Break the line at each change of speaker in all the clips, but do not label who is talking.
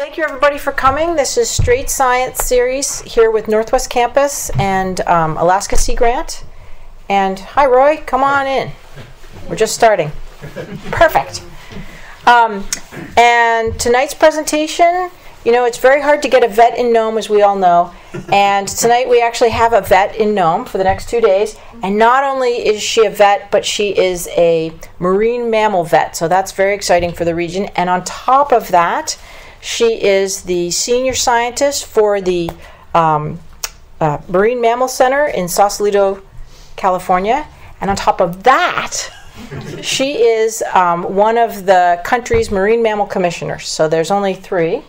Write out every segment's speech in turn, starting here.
Thank you everybody for coming. This is Straight Science Series here with Northwest Campus and Alaska Sea Grant. And hi Roy, come on in. We're just starting. Perfect. And tonight's presentation, you know, it's very hard to get a vet in Nome, as we all know. And tonight we actually have a vet in Nome for the next 2 days. And not only is she a vet, but she is a marine mammal vet. So that's very exciting for the region. And on top of that, she is the senior scientist for the Marine Mammal Center in Sausalito, California. And on top of that, she is one of the country's marine mammal commissioners. So there's only 3.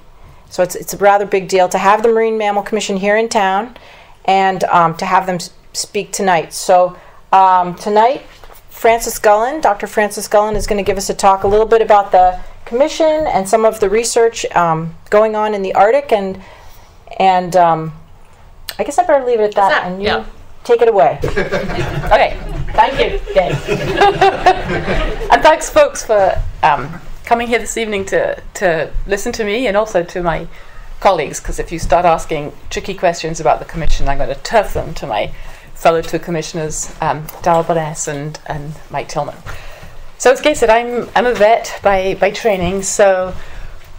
So it's a rather big deal to have the Marine Mammal Commission here in town and to have them speak tonight. So tonight, Dr. Frances Gulland is going to give us a talk a little bit about the commission and some of the research going on in the Arctic. And I guess I better leave it at that and you take it away.
Okay, thank you, Dave. And thanks, folks, for coming here this evening to listen to me and also to my colleagues, because if you start asking tricky questions about the Commission, I'm going to turf them to my fellow 2 commissioners, Darrell Boness and Mike Tillman. So as Gay said, I'm a vet by training, so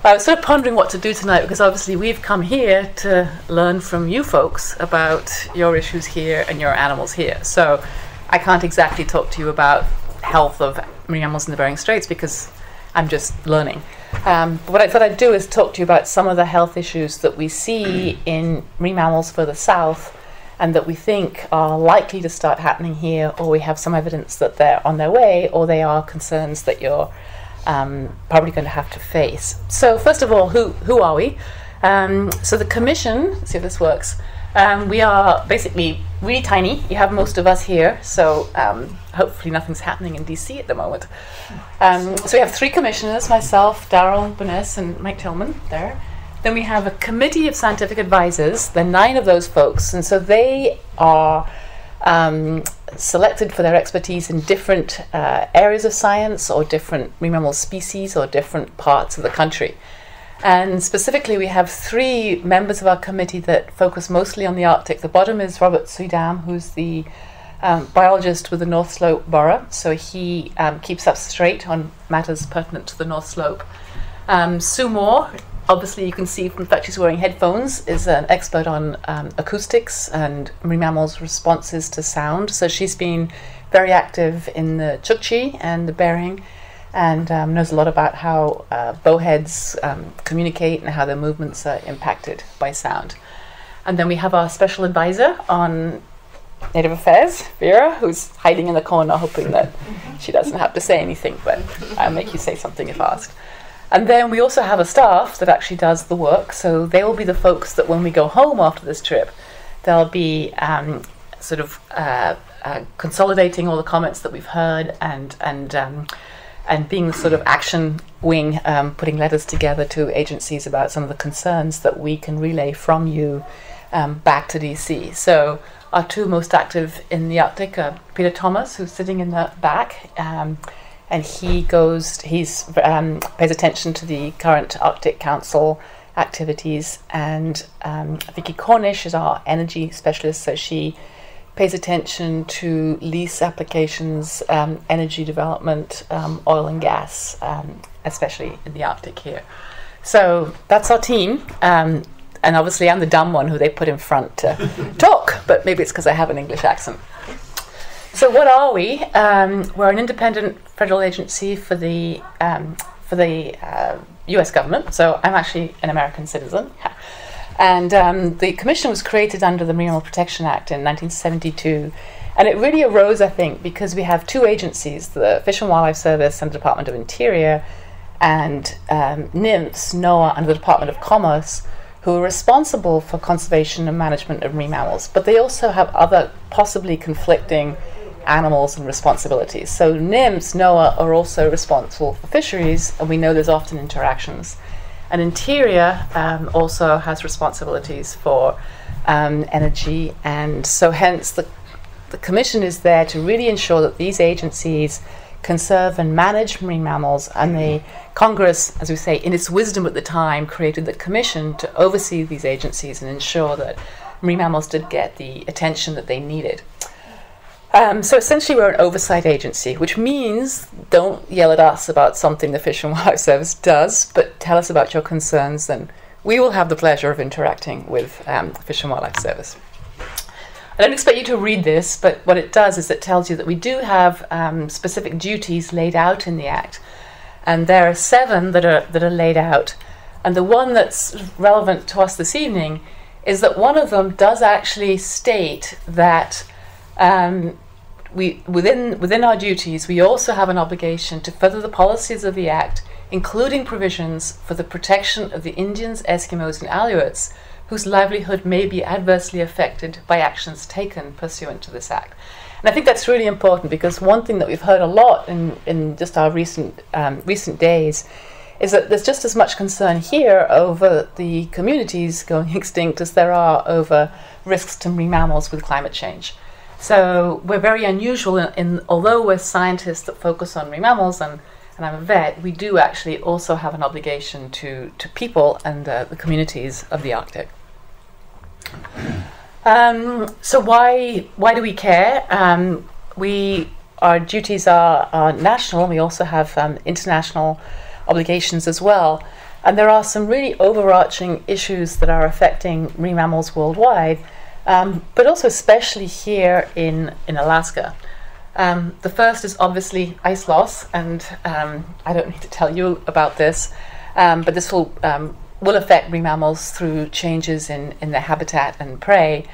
I was sort of pondering what to do tonight, because obviously we've come here to learn from you folks about your issues here and your animals here. So I can't exactly talk to you about health of marine animals in the Bering Straits, because I'm just learning. But what I thought I'd do is talk to you about some of the health issues that we see in marine mammals further south and that we think are likely to start happening here, or we have some evidence that they're on their way, or they are concerns that you're probably going to have to face. So first of all, who are we? So the Commission, let's see if this works. We are basically really tiny. You have most of us here, so hopefully nothing's happening in DC at the moment. So we have 3 commissioners, myself, Darrell Boness, and Mike Tillman there. Then we have a committee of scientific advisors. There are 9 of those folks, and so they are selected for their expertise in different areas of science or different marine mammal species or different parts of the country. And specifically, we have 3 members of our committee that focus mostly on the Arctic. The bottom is Robert Suydam, who's the biologist with the North Slope Borough. So he keeps up straight on matters pertinent to the North Slope. Sue Moore, obviously you can see from the fact she's wearing headphones, is an expert on acoustics and marine mammals' responses to sound. So she's been very active in the Chukchi and the Bering, and knows a lot about how bowheads communicate and how their movements are impacted by sound. And then we have our special advisor on Native Affairs, Vera, who's hiding in the corner hoping that she doesn't have to say anything, but I'll make you say something if asked. And then we also have a staff that actually does the work, so they will be the folks that when we go home after this trip, they'll be consolidating all the comments that we've heard and being the sort of action wing, putting letters together to agencies about some of the concerns that we can relay from you back to DC. So our 2 most active in the Arctic are Peter Thomas, who's sitting in the back, and he pays attention to the current Arctic Council activities, and Vicky Cornish is our energy specialist, so she pays attention to lease applications, energy development, oil and gas, especially in the Arctic here. So that's our team, and obviously I'm the dumb one who they put in front to talk, but maybe it's because I have an English accent. So what are we? We're an independent federal agency for the U.S. government, so I'm actually an American citizen. And the Commission was created under the Marine Mammal Protection Act in 1972. And it really arose, I think, because we have 2 agencies, the Fish and Wildlife Service and the Department of Interior, and NIMS, NOAA, and the Department of Commerce, who are responsible for conservation and management of marine mammals. But they also have other possibly conflicting animals and responsibilities. So NIMS, NOAA are also responsible for fisheries, and we know there's often interactions. And Interior also has responsibilities for energy, and so hence the Commission is there to really ensure that these agencies conserve and manage marine mammals, and the Congress, as we say, in its wisdom at the time, created the Commission to oversee these agencies and ensure that marine mammals did get the attention that they needed. So essentially we're an oversight agency, which means don't yell at us about something the Fish and Wildlife Service does, but tell us about your concerns, and we will have the pleasure of interacting with the Fish and Wildlife Service. I don't expect you to read this, but what it does is it tells you that we do have specific duties laid out in the Act, and there are 7 that are laid out, and the one that's relevant to us this evening is that one of them does actually state that within our duties, we also have an obligation to further the policies of the Act, including provisions for the protection of the Indians, Eskimos, and Aleutians, whose livelihood may be adversely affected by actions taken pursuant to this Act. And I think that's really important, because one thing that we've heard a lot in just our recent days is that there's just as much concern here over the communities going extinct as there are over risks to marine mammals with climate change. So we're very unusual in although we're scientists that focus on marine mammals, and I'm a vet, we do actually also have an obligation to people and the communities of the Arctic. So why do we care? Our duties are national. We also have international obligations as well. And there are some really overarching issues that are affecting marine mammals worldwide, but also especially here in Alaska. The first is obviously ice loss, and I don't need to tell you about this, but this will affect marine mammals through changes in their habitat and prey.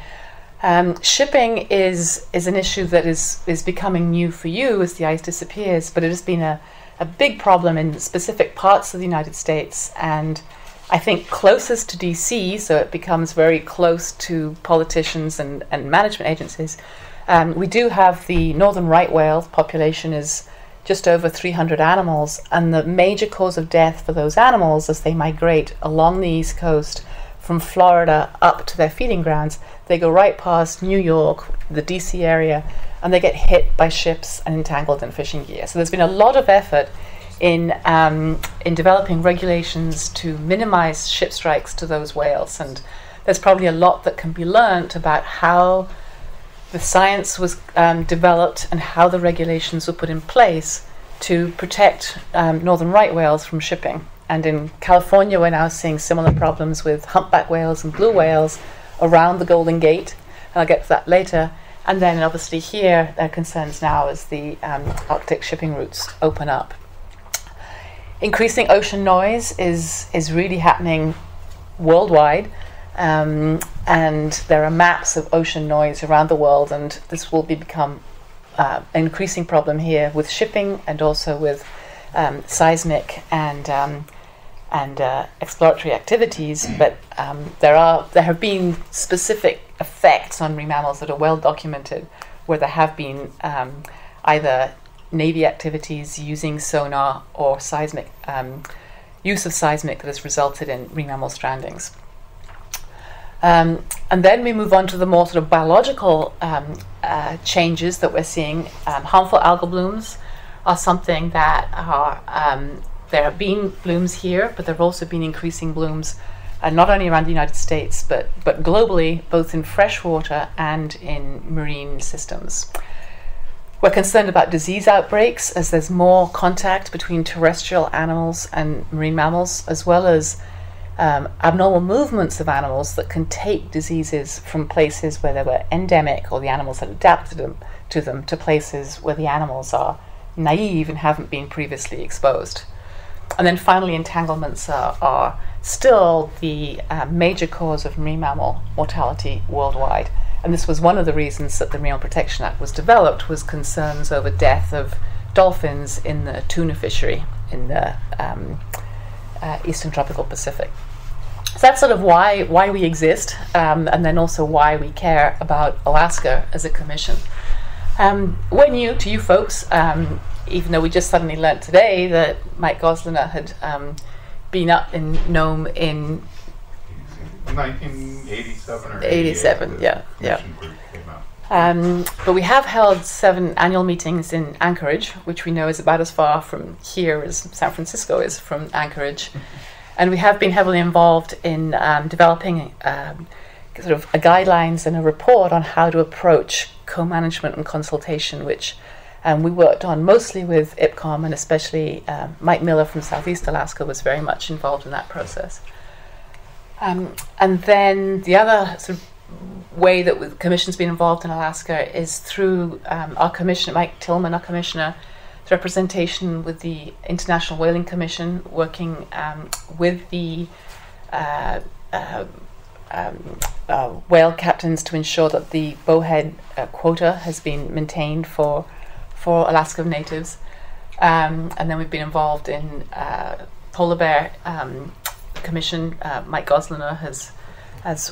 Shipping is an issue that is becoming new for you as the ice disappears, but it has been a big problem in specific parts of the United States, and I think closest to DC, so it becomes very close to politicians and management agencies. We do have the northern right whale population is just over 300 animals, and the major cause of death for those animals as they migrate along the East Coast from Florida up to their feeding grounds, they go right past New York, the DC area, and they get hit by ships and entangled in fishing gear. So there's been a lot of effort in developing regulations to minimize ship strikes to those whales, and there's probably a lot that can be learnt about how the science was developed and how the regulations were put in place to protect northern right whales from shipping. And in California, we're now seeing similar problems with humpback whales and blue whales around the Golden Gate, and I'll get to that later. And then obviously here, there are concerns now as the Arctic shipping routes open up. Increasing ocean noise is really happening worldwide. And there are maps of ocean noise around the world, and this will become an increasing problem here with shipping and also with seismic and exploratory activities. But there have been specific effects on marine mammals that are well documented, where there have been either Navy activities using sonar or seismic use of seismic that has resulted in marine mammal strandings. And then we move on to the more sort of biological changes that we're seeing. Harmful algal blooms are something that are, there have been blooms here, but there have also been increasing blooms not only around the United States, but globally, both in freshwater and in marine systems. We're concerned about disease outbreaks as there's more contact between terrestrial animals and marine mammals, as well as abnormal movements of animals that can take diseases from places where they were endemic or the animals had adapted to them to places where the animals are naive and haven't been previously exposed. And then finally, entanglements are still the major cause of marine mammal mortality worldwide. And this was one of the reasons that the Marine Mammal Protection Act was developed, was concerns over death of dolphins in the tuna fishery in the eastern tropical Pacific. So that's sort of why we exist, and then also why we care about Alaska as a commission. We're new to you folks, even though we just suddenly learnt today that Mike Gosliner had been up in Nome in
1987 or
87, yeah. But we have held 7 annual meetings in Anchorage, which we know is about as far from here as San Francisco is from Anchorage. And we have been heavily involved in developing sort of guidelines and a report on how to approach co-management and consultation, which we worked on mostly with IPCOM, and especially Mike Miller from Southeast Alaska was very much involved in that process. And then the other sort of way that the Commission's been involved in Alaska is through our commissioner, Mike Tillman, our commissioner, representation with the International Whaling Commission, working with the whale captains to ensure that the bowhead quota has been maintained for Alaska natives. And then we've been involved in Polar Bear Commission. Mike Gosliner has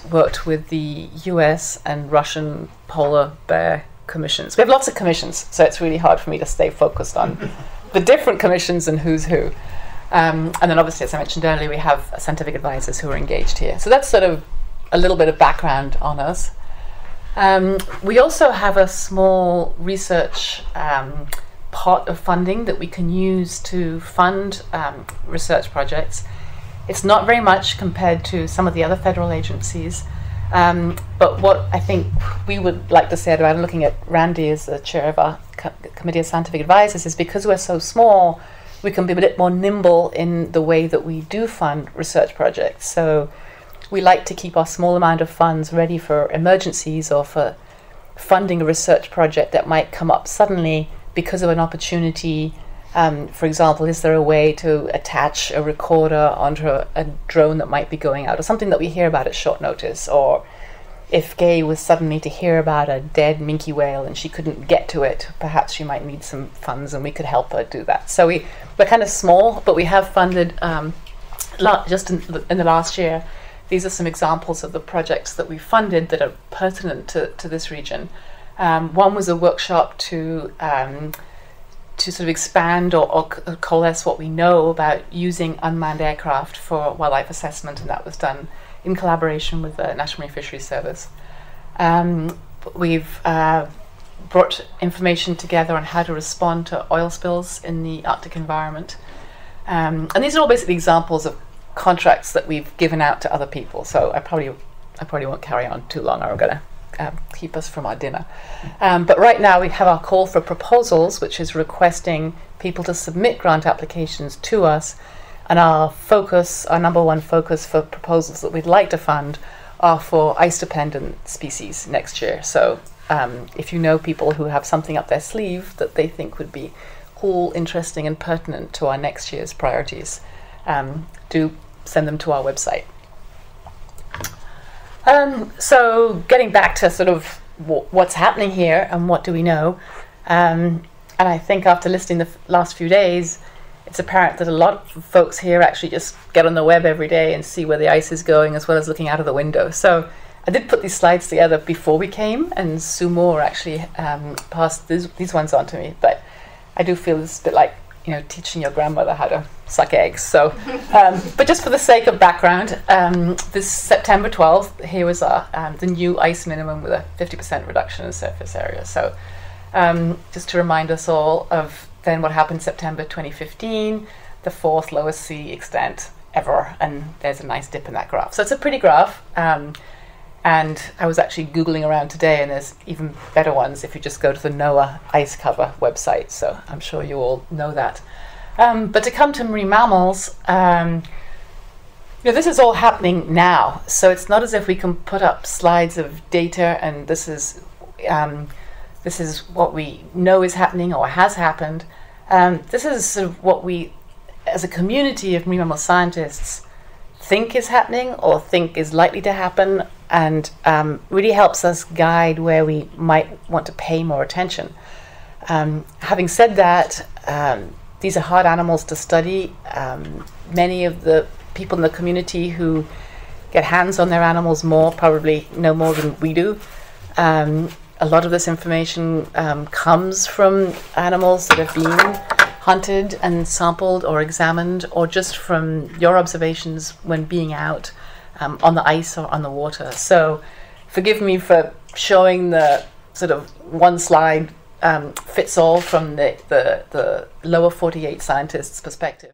worked with the US and Russian Polar Bear Commissions. We have lots of commissions, so it's really hard for me to stay focused on the different commissions and who's who. And then obviously, as I mentioned earlier, we have scientific advisors who are engaged here. So that's sort of a little bit of background on us. We also have a small research pot of funding that we can use to fund research projects. It's not very much compared to some of the other federal agencies, but what I think we would like to say about, I'm looking at Randy as the chair of our Committee of Scientific Advisors, is because we're so small, we can be a bit more nimble in the way that we do fund research projects. So we like to keep our small amount of funds ready for emergencies or for funding a research project that might come up suddenly because of an opportunity. For example, is there a way to attach a recorder onto a drone that might be going out, or something that we hear about at short notice? Or if Gay was suddenly to hear about a dead minke whale and she couldn't get to it, perhaps she might need some funds and we could help her do that. So we're kind of small, but we have funded, just in the last year, these are some examples of the projects that we funded that are pertinent to this region. One was a workshop to sort of expand or coalesce what we know about using unmanned aircraft for wildlife assessment, and that was done in collaboration with the National Marine Fisheries Service. We've brought information together on how to respond to oil spills in the Arctic environment. And these are all basically examples of contracts that we've given out to other people. So I probably won't carry on too long, or I'm going to keep us from our dinner. But right now we have our call for proposals, which is requesting people to submit grant applications to us. And our number one focus for proposals that we'd like to fund are for ice-dependent species next year. So if you know people who have something up their sleeve that they think would be cool, interesting, and pertinent to our next year's priorities, do send them to our website. So getting back to sort of what's happening here and what do we know, and I think after listening the last few days, it's apparent that a lot of folks here actually just get on the web every day and see where the ice is going, as well as looking out of the window. So I did put these slides together before we came, and Sue Moore actually passed these ones on to me, but I do feel it's a bit like, you know, teaching your grandmother how to suck eggs. So, but just for the sake of background, this September 12th, here was the new ice minimum with a 50% reduction in surface area. So just to remind us all of then what happened September 2015, the 4th lowest sea extent ever, and there's a nice dip in that graph. So it's a pretty graph. And I was actually Googling around today, and there's even better ones if you just go to the NOAA ice cover website. So I'm sure you all know that. But to come to marine mammals, this is all happening now. So it's not as if we can put up slides of data and this is what we know is happening or has happened. This is sort of what we, as a community of marine mammal scientists, think is happening or think is likely to happen, and really helps us guide where we might want to pay more attention. Having said that, these are hard animals to study. Many of the people in the community who get hands on their animals more probably know more than we do. A lot of this information comes from animals that have been hunted and sampled or examined, or just from your observations when being out on the ice or on the water. So forgive me for showing the sort of one slide fits all from the lower 48 scientists' perspective.